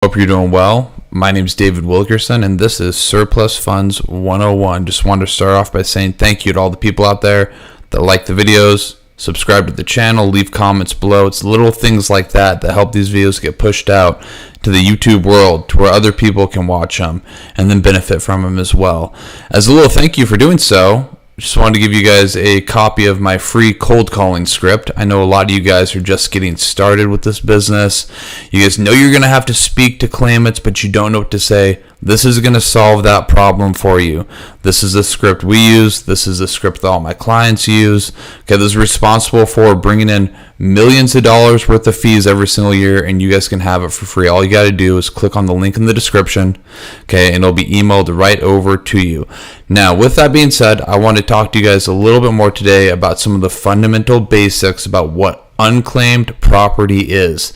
Hope you're doing well. My name is David Wilkerson, and this is Surplus Funds 101. Just wanted to start off by saying thank you to all the people out there that like the videos, subscribe to the channel, leave comments below. It's little things like that that help these videos get pushed out to the YouTube world to where other people can watch them and then benefit from them as well. As a little thank you for doing so, just wanted to give you guys a copy of my free cold calling script. I know a lot of you guys are just getting started with this business. You guys know you're going to have to speak to claimants, but you don't know what to say. This is going to solve that problem for you. This is the script we use. This is the script that all my clients use. Okay, this is responsible for bringing in millions of dollars worth of fees every single year, and you guys can have it for free. All you got to do is click on the link in the description, okay, and it'll be emailed right over to you. Now, with that being said, I want to talk to you guys a little bit more today about some of the fundamental basics about what unclaimed property is.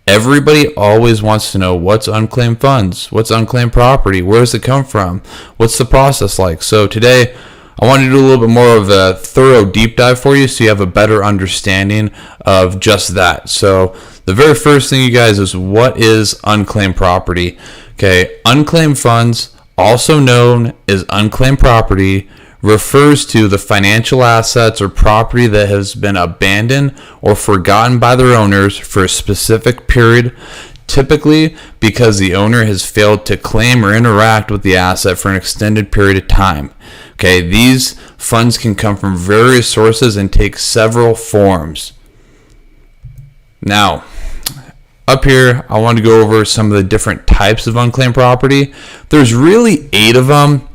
Everybody always wants to know what's unclaimed funds, what's unclaimed property, where does it come from, what's the process like. So today, I want to do a little bit more of a thorough deep dive for you so you have a better understanding of just that. So the very first thing, you guys, is what is unclaimed property? Okay, unclaimed funds, also known as unclaimed property, refers to the financial assets or property that has been abandoned or forgotten by their owners for a specific period, typically because the owner has failed to claim or interact with the asset for an extended period of time. Okay, these funds can come from various sources and take several forms. Now, up here, I want to go over some of the different types of unclaimed property. There's really 8 of them.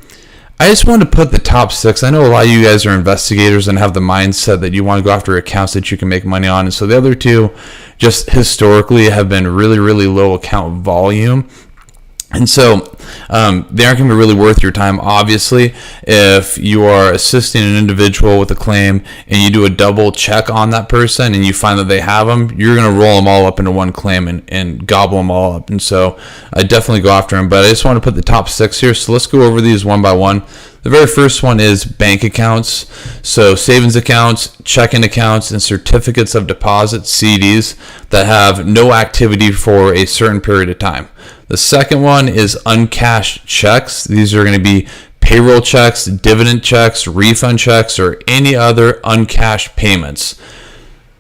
I just wanted to put the top 6. I know a lot of you guys are investigators and have the mindset that you want to go after accounts that you can make money on. And so the other 2 just historically have been really, really low account volume. And so they aren't going to be really worth your time. Obviously, if you are assisting an individual with a claim and you do a double check on that person and you find that they have them, you're going to roll them all up into one claim and gobble them all up. And so I definitely go after them. But I just want to put the top 6 here. So let's go over these one by one. The very first one is bank accounts. So savings accounts, checking accounts, and certificates of deposit, CDs, that have no activity for a certain period of time. The second one is uncashed checks. These are going to be payroll checks, dividend checks, refund checks, or any other uncashed payments.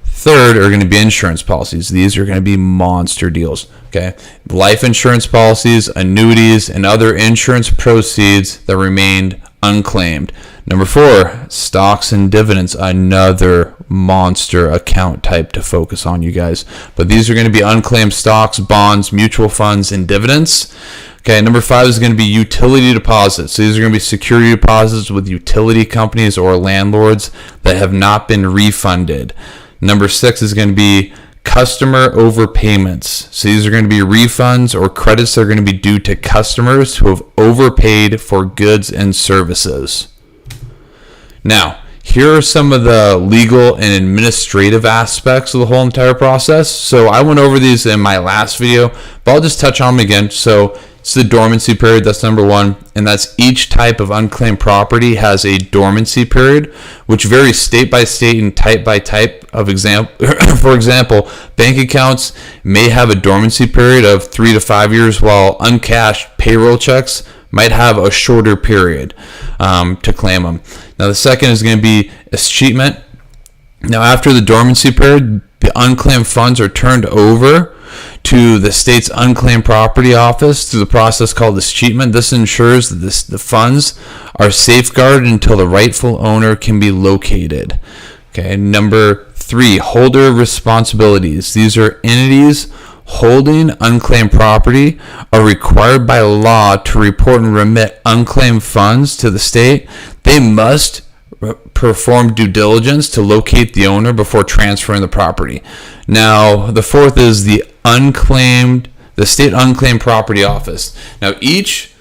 Third are going to be insurance policies. These are going to be monster deals. Okay, life insurance policies, annuities, and other insurance proceeds that remained unclaimed. Number 4, stocks and dividends, another monster account type to focus on, you guys. But these are going to be unclaimed stocks, bonds, mutual funds, and dividends. Okay, number 5 is going to be utility deposits. So these are going to be security deposits with utility companies or landlords that have not been refunded. Number 6 is going to be customer overpayments. So these are going to be refunds or credits that are going to be due to customers who have overpaid for goods and services. Now, here are some of the legal and administrative aspects of the whole entire process. So I went over these in my last video, but I'll just touch on them again. So it's the dormancy period, that's number 1, and that's each type of unclaimed property has a dormancy period, which varies state by state and type by type of example. For example, bank accounts may have a dormancy period of 3 to 5 years, while uncashed payroll checks might have a shorter period to claim them. Now, the second is going to be escheatment. Now, after the dormancy period, the unclaimed funds are turned over to the state's unclaimed property office through the process called escheatment. This ensures that the funds are safeguarded until the rightful owner can be located. Okay, number 3, holder responsibilities. These are entities holding unclaimed property are required by law to report and remit unclaimed funds to the state. They must perform due diligence to locate the owner before transferring the property. Now, the 4th is the state unclaimed property office. Now, each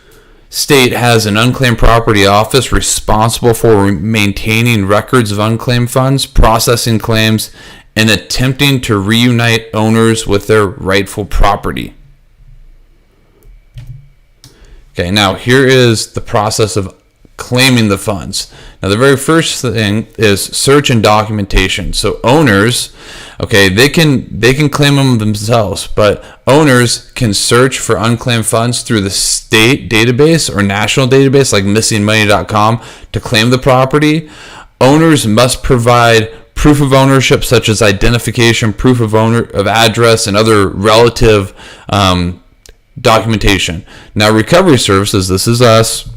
state has an unclaimed property office responsible for maintaining records of unclaimed funds, processing claims, and attempting to reunite owners with their rightful property. Okay, now here is the process of claiming the funds. Now, the very first thing is search and documentation. So owners, okay, they can claim them themselves, but owners can search for unclaimed funds through the state database or national database like missingmoney.com to claim the property. Owners must provide proof of ownership such as identification, proof of address, and other relative documentation. Now, recovery services, this is us.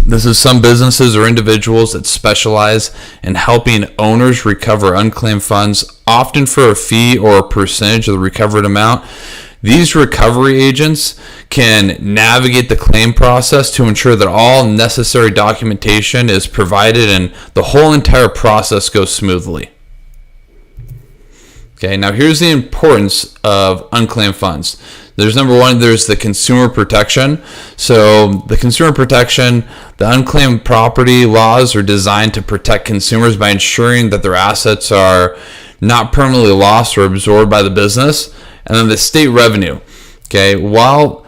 This is some businesses or individuals that specialize in helping owners recover unclaimed funds, often for a fee or a percentage of the recovered amount. These recovery agents can navigate the claim process to ensure that all necessary documentation is provided and the whole entire process goes smoothly. Okay, now here's the importance of unclaimed funds. There's number one, there's the consumer protection. So the consumer protection, the unclaimed property laws are designed to protect consumers by ensuring that their assets are not permanently lost or absorbed by the business. And then the state revenue. Okay, while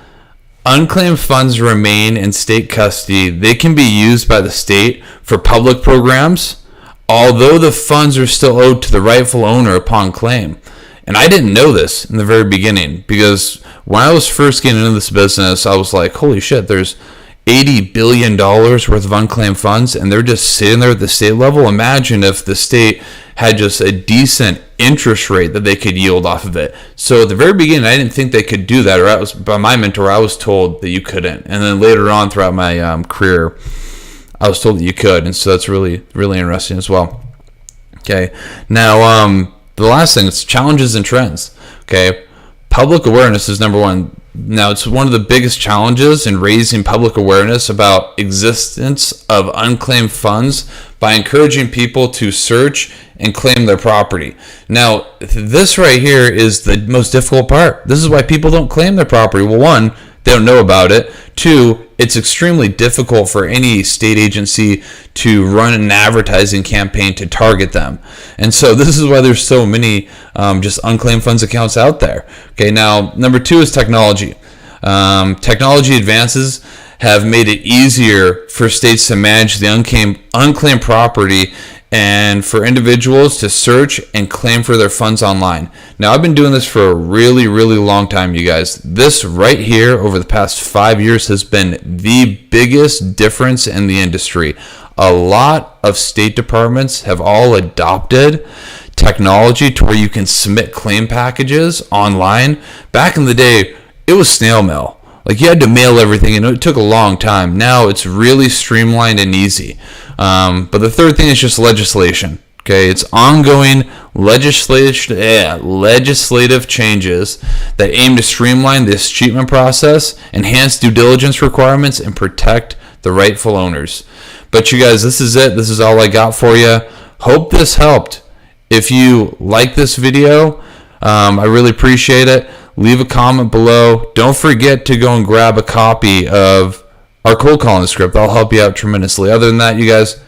unclaimed funds remain in state custody, they can be used by the state for public programs, although the funds are still owed to the rightful owner upon claim. And I didn't know this in the very beginning, because when I was first getting into this business, I was like, holy shit, there's $80 billion worth of unclaimed funds, and they're just sitting there at the state level. Imagine if the state had just a decent interest rate that they could yield off of it. So at the very beginning, I didn't think they could do that, or by my mentor, I was told that you couldn't. And then later on throughout my career, I was told that you could. And so that's really, really interesting as well. Okay, now the last thing is challenges and trends. Okay, public awareness is number one. Now, it's one of the biggest challenges in raising public awareness about existence of unclaimed funds by encouraging people to search and claim their property. Now, this right here is the most difficult part. This is why people don't claim their property. Well, one, they don't know about it. Two, it's extremely difficult for any state agency to run an advertising campaign to target them. And so this is why there's so many just unclaimed funds accounts out there. Okay, now number two is technology. Technology advances have made it easier for states to manage the unclaimed property and for individuals to search and claim for their funds online. Now, I've been doing this for a really, really long time, you guys. This right here over the past 5 years has been the biggest difference in the industry. A lot of state departments have all adopted technology to where you can submit claim packages online. Back in the day, it was snail mail. Like, you had to mail everything, and it took a long time. Now it's really streamlined and easy. But the third thing is just legislation. Okay, it's ongoing legislative changes that aim to streamline this treatment process, enhance due diligence requirements, and protect the rightful owners. But you guys, this is it. This is all I got for you. Hope this helped. If you like this video, I really appreciate it. Leave a comment below. Don't forget to go and grab a copy of our cold calling script. I'll help you out tremendously. Other than that, you guys,